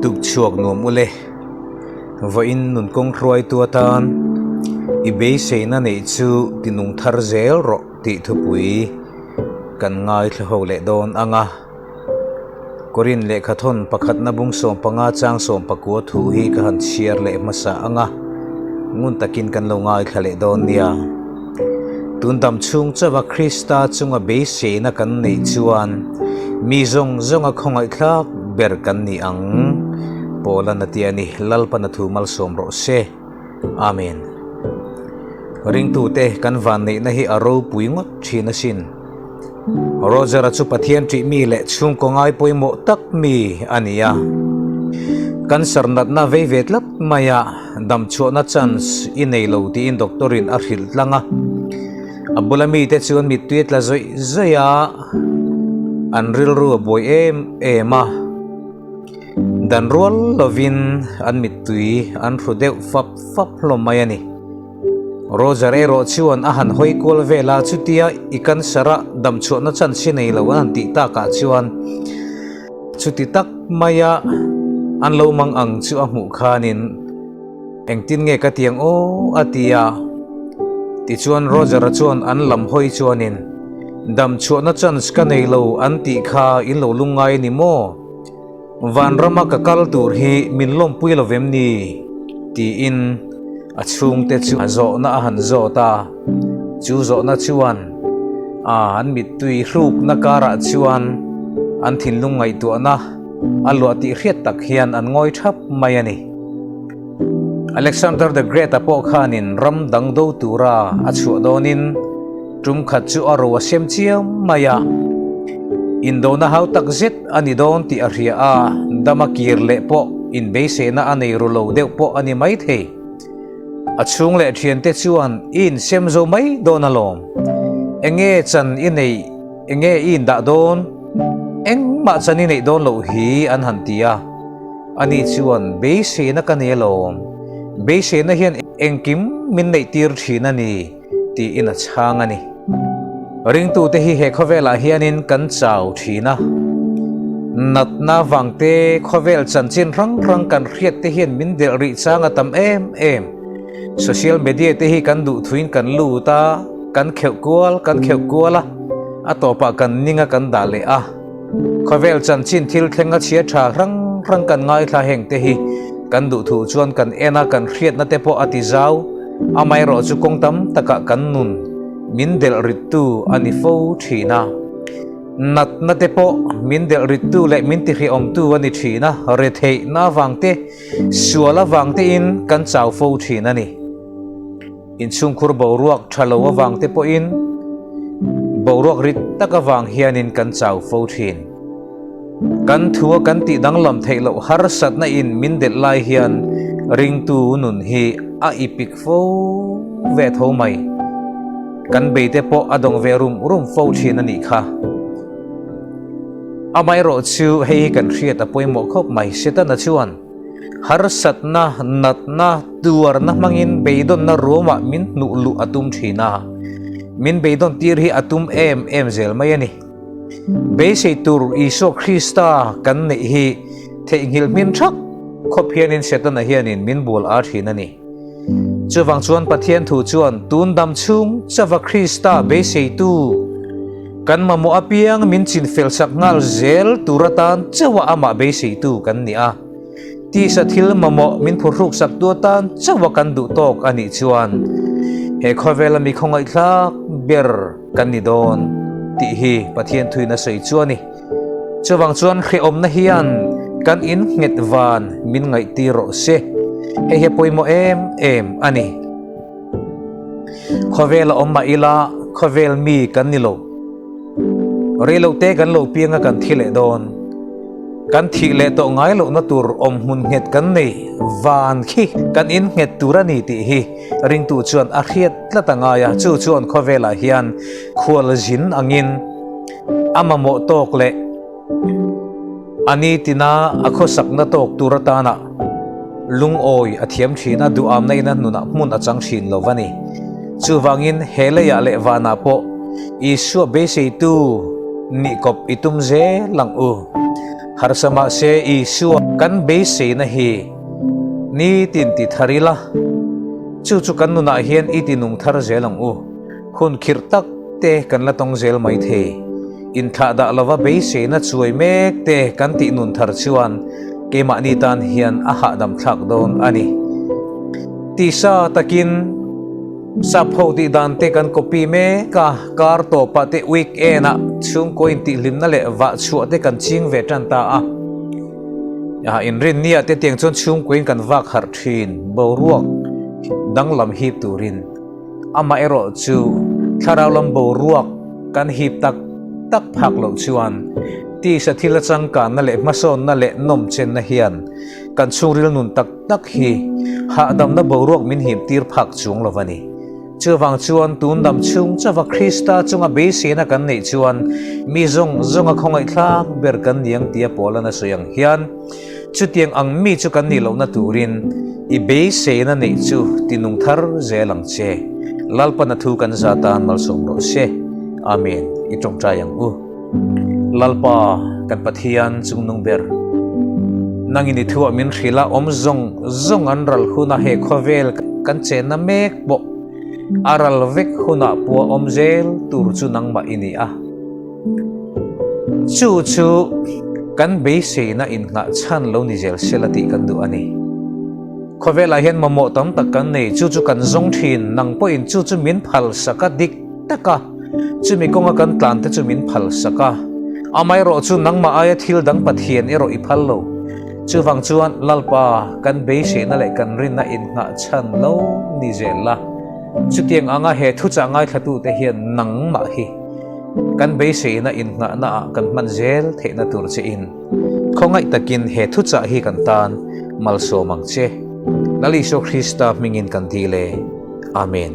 duk chuak nuam ule voin nun kong hruai tua tan i be seina nei chu tinung thar zel ro ti thupui kan ngai thlo le don anga korin le khathon pakhat na bung som panga chang som pakua thu hi ka han chiar le masa anga ngun takin kan lo ngai thale don nia tundam chung chawa Krista chunga be seina kan nei chuan mi zong zonga khongai thlak ber kan ni ang pola na tiani lalpa na thumal som ro se amen ring tu te kan van nei na hi aro puingot thina sin roger chu pathian tri mi le chung ko ngai poimo tak mi ania kan sarnat na ve vetlap maya dam chu na chance inei lo ti in doctorin a hril tlanga abulami te chuan mi tuet la zoi zoya anril ru boy ema dan rol lovin an mitui an rudeu fap lo mayani roger ero chuan a han hoi kol vela chutia ikan sara dam chu na chan sinei lo an ti ta ka chuan chuti tak maya an lo mang ang chu a mu khanin engtin nge ka tiang o atia ti chuan roger chuan an lam hoi chuanin dam chu na chan ska nei lo an ti kha in lo lungai ni mo van rama ka kal tur hi min lom pui lo vem ni ti in a chung te chu zo na han zo ta chu zo na chuan an mit tui hruk na kara chuan an thin lungai tu na alwa ti hriat tak hian an ngoi thap mai ani Alexander the Great apo khanin ram dang do tura a chu donin tum khat chu aro sem chiam maya indona hau tak zet ani don ti aria a damakir le po in be se na anei rulo deu po ani mai the achung le thian te chuan in sem zo mai donalom enge chan inei enge in da don eng ma chani nei don lo hi an hantia ani chuan be se na kanelom be se na hian engkim min nei tir thina ni ti in a chang ani ring tu te hi he khowela hianin kan chau thina nat na wangte khovel chanchin rang kan hriat te hian min del ri changa tam em social media te hi kan du thuin kan lu ta kan kheu kwala atopa kan ninga kan dale a khovel chanchin thil thlenga chia tha rang kan ngai thla heng te hi kan du thu chuan kan ena kan hriat na te po ati zau amai ro chu kongtam taka kan nun min del ritu ani fo thina nat na te po min del ritu le min ti hri om tu ani thina re thei na wangte suala wangte in kan chau fo thina ni in chung khur boruak thalo wangte po in boruak rit taka wang hianin kan chau fo thin kan thua kan ti danglam theilo har sat na in min del lai hian ring tu nun hi a ipik fo ve tho mai kan beite po adong verum fo thin ani kha amai ro chu hei kan hriat apoimo khop mai seta na chuan har sat na nat na tuar na mangin beidon na roma min nu lu atum thina min beidon tir hi atum em zel mai ani be sei tur iso Krista kan nei hi theihil min thak khop hianin seta na hianin min bul a thina ni chuwang chuan pathian thu chuan tun dam chung chawa Krista be sei tu kan mamo apiang min chin fel sak ngal zel turatan chawa ama be sei tu kan ni a ti sa thil mamo min phuruk sak tu tan chawa kan du tok ani chuan he khowela mi khongai thlak ber kan ni don ti hi pathian thuina sei chuani chuwang chuan khre om na hian kan in nget van min ngai ti ro se he poimo em ani khowela omma ila khovel mi kan ni lo relo te kan lo pianga kan thile don kan thile to ngai lo na tur om hun nget kan nei van khi kan in nget turani ti hi ring tu chuan a hriat tlatanga ya chu chuan khowela hian khwal jin angin amamo tok le ani tina akhosak na tok turatana lung oi athiam thina du am nei na nuna mun achang thin lovani chuwangin heleya le wana po isu be sei tu ni kop itum je lang u har sama se isu kan be se na hi ni tin ti tharila chu chu kan nu na hian i tinung thar zelang u hun khir tak te kan la tong zel mai the in tha da lova be se na chuai mek te kan ti nun thar chuan ke ma ni tan hian a ha dam thak don ani ti sa takin sap ho ti dan te kan copy me ka kar to pa te week ena chung ko in ti lim na le wa chu te kan ching ve tan ta a in rin nia te tiang chon chung ko in kan wak har thin bo ruak dang lam hip turin ama ero chu tharau lam bo ruak kan hip tak tak phak lo chuan ti sa thila changka na le mason na le nom chen na hian kan churil nun tak tak hi ha dam na bo ruak min hip tir phak chung lovani chuwang chuan tun dam chung chawa Krista chunga be se na kan nei chuan mi zong zonga khongai thlak ber kan niang tia polana soyang hian chu tiang ang mi chu kan ni lo na turin i be se na nei chu tinung thar zelang che lalpa na thu kan zatan mal som ro se amen i tong tayang u lalpa kan pathian chung nung ber nangini thu amin rila om zong an ral huna he khovel kan che na mek bo aral vek huna puwa omzel tur chu nang ma ini a chu kan be se na in nga chan lo ni zel selati kan du ani khovela hian mamo tam tak kan nei chu kan zong thin nang po in chu min phal saka dik taka chu mi konga kan tlan te chu min phal saka amai ro chu nang ma aya thil dang pathian ero i phal lo chu wang chuan lalpa kan be se na le kan rin na in nga chan lo ni zela chu tiang anga he thu cha ngai thatu te hian nang ma hi kan be se na in nga na kan man zel the na tur che in khongai takin he thu cha hi kan tan mal so mang che nali so Krista mingin kan dile amen